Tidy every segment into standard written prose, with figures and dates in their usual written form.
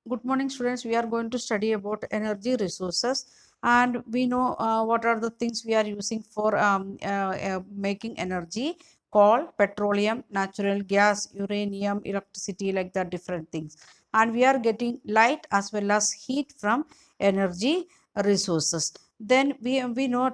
Good morning, students. We are going to study about energy resources, and we know what are the things we are using for making energy: coal, petroleum, natural gas, uranium, electricity, like that, different things. And we are getting light as well as heat from energy resources. Then we know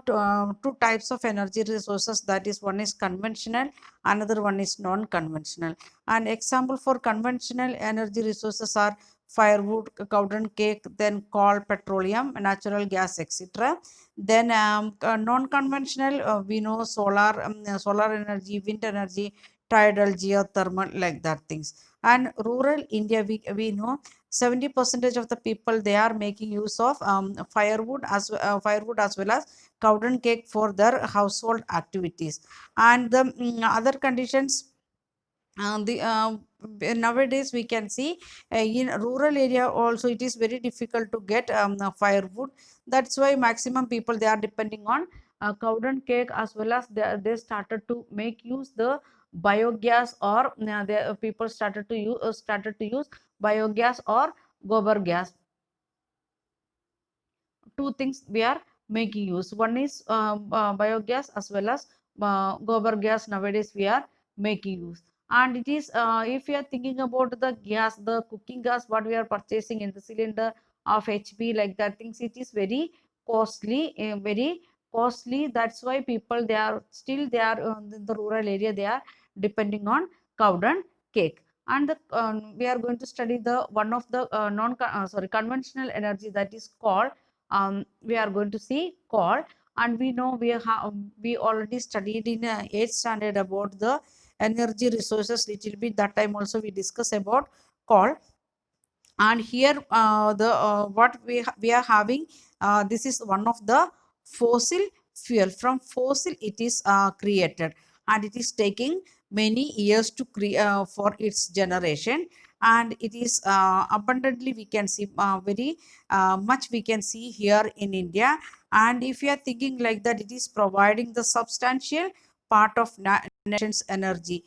two types of energy resources. That is, one is conventional, another one is non-conventional. An example for conventional energy resources are firewood, cowden cake, then coal, petroleum, natural gas, etc. Then non-conventional, we know solar energy, wind energy, tidal, geothermal, like that things. And rural India, we know 70% of the people, they are making use of firewood as well as cowden cake for their household activities. And the other conditions, nowadays we can see in rural area also it is very difficult to get firewood. That's why maximum people, they are depending on cowden cake, as well as they started to make use the biogas, or the people started to use biogas or gobar gas. Two things we are making use. One is biogas, as well as gobar gas, nowadays we are making use. And it is, if you are thinking about the gas, the cooking gas, what we are purchasing in the cylinder of HP, like that things, it is very costly, very costly. That's why people, they are in the rural area, they are depending on cowden cake. And we are going to study the one of the non sorry conventional energy, that is called, we are going to see coal. And we know we already studied in 8th standard about the energy resources little bit. That time also we discuss about coal. And here the what we are having, this is one of the fossil fuel. From fossil it is created, and it is taking many years to create for its generation. And it is abundantly, we can see very much we can see here in India. And if you are thinking like that, it is providing the substantial part of nation's energy.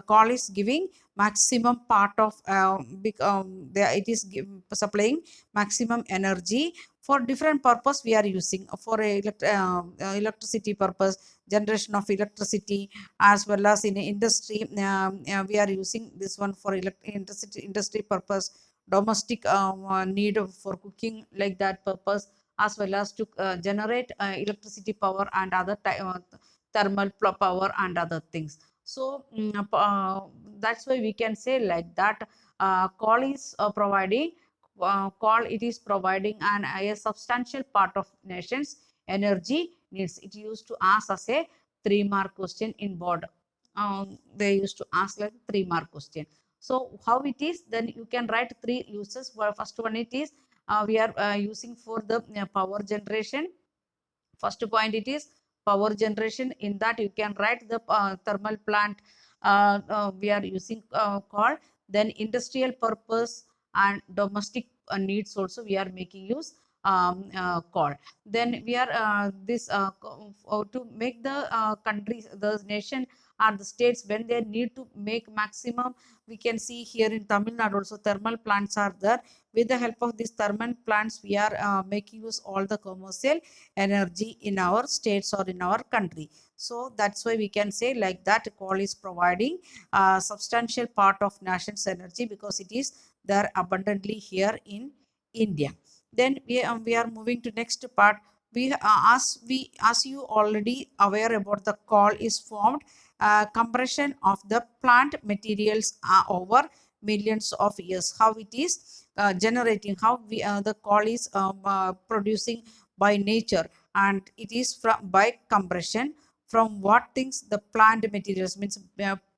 Coal is giving maximum part of it is supplying maximum energy for different purpose. We are using for electricity purpose, generation of electricity, as well as in industry. We are using this one for industry purpose, domestic need for cooking, like that purpose, as well as to generate electricity power and other thermal power and other things. So that's why we can say like that, coal is providing coal, it is providing a substantial part of nation's energy needs. It used to ask as a 3-mark question in board. They used to ask like 3-mark question. So how it is, then you can write three uses. Well, first one, it is we are using for the power generation. First point, it is power generation. In that you can write the thermal plant, we are using coal. Then industrial purpose and domestic needs also we are making use coal. Then we are this to make the countries, the nation or the states, when they need to make maximum, we can see here in Tamil Nadu also thermal plants are there. With the help of these thermal plants, we are making use all the commercial energy in our states or in our country. So that's why we can say like that, coal is providing a substantial part of nation's energy, because it is there abundantly here in India. Then we are moving to next part. As you already aware about, the coal is formed compression of the plant materials over millions of years. How it is generating, how the coal is producing by nature, and it is from by compression. From what things? The plant materials, means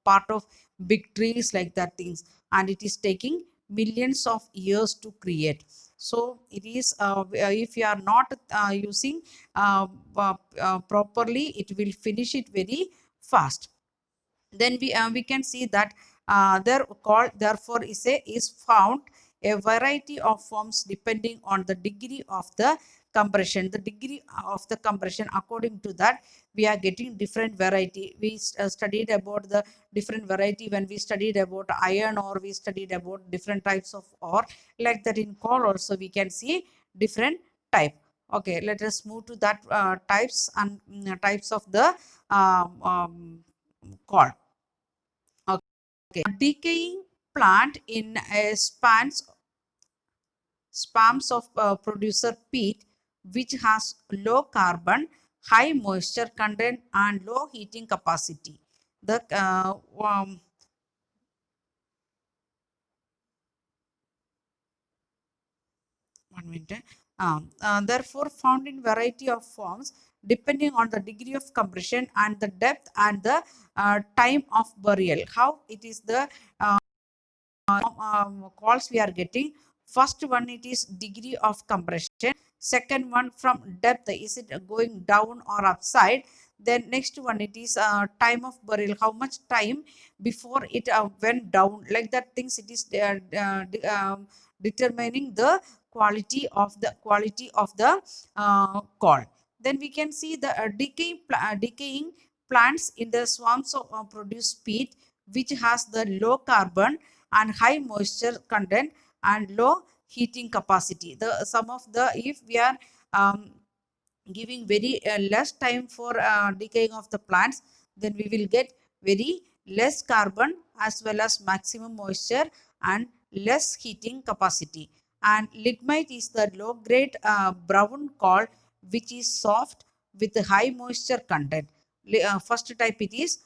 part of big trees, like that things. And it is taking millions of years to create. So it is if you are not using properly, it will finish it very fast. Then we can see that there called, therefore is found a variety of forms depending on the degree of the compression, the degree of the compression, according to that we are getting different variety. We studied about the different variety when we studied about iron ore, we studied about different types of ore. Like that in coal also we can see different type. Okay, let us move to that types and types of the coal. Okay, decaying plant in spans of producer peat, which has low carbon, high moisture content and low heating capacity. The one minute. Therefore, found in variety of forms depending on the degree of compression and the depth and the time of burial. How it is the calls we are getting. First one, it is degree of compression. Second one, from depth, is it going down or upside? Then next one, it is time of burial, how much time before it went down. Like that things, it is determining the quality of the call. Then we can see the decaying plants in the swamps of produce peat, which has the low carbon and high moisture content and low heating capacity. The some of the, if we are giving very less time for decaying of the plants, then we will get very less carbon as well as maximum moisture and less heating capacity. And lignite is the low grade brown coal, which is soft with high moisture content. First type, it is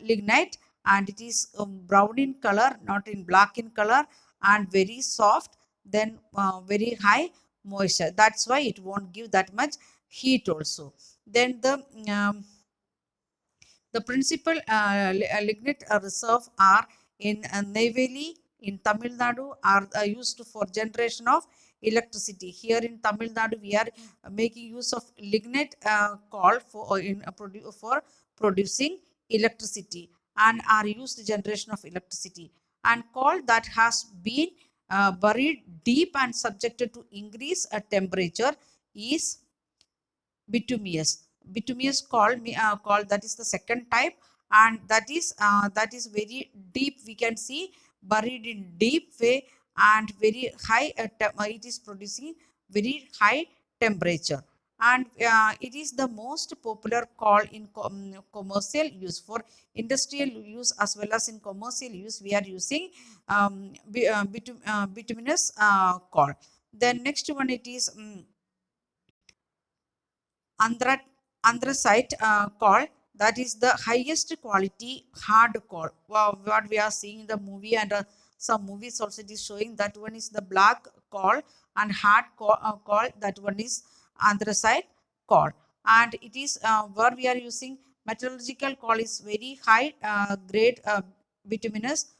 lignite, and it is brown in color, not in black in color, and very soft, then very high moisture. That's why it won't give that much heat also. Then the principal lignite reserve are in Neyveli in Tamil Nadu, are used for generation of electricity. Here in Tamil Nadu, we are making use of lignite coal for producing electricity and are used generation of electricity. And coal that has been buried deep and subjected to increase temperature is bituminous. Bituminous coal, that is the second type, and that is very deep. We can see buried in deep way and very high. It is producing very high temperature, and it is the most popular coal in commercial use. For industrial use as well as in commercial use, we are using bituminous coal. Then next one, it is Andhra, anthracite coal, that is the highest quality hard coal. Wow, what we are seeing in the movie, and some movies also it is showing that one is the black coal and hard coal, that one is anthracite coal. And it is where we are using metallurgical coal is very high grade bituminous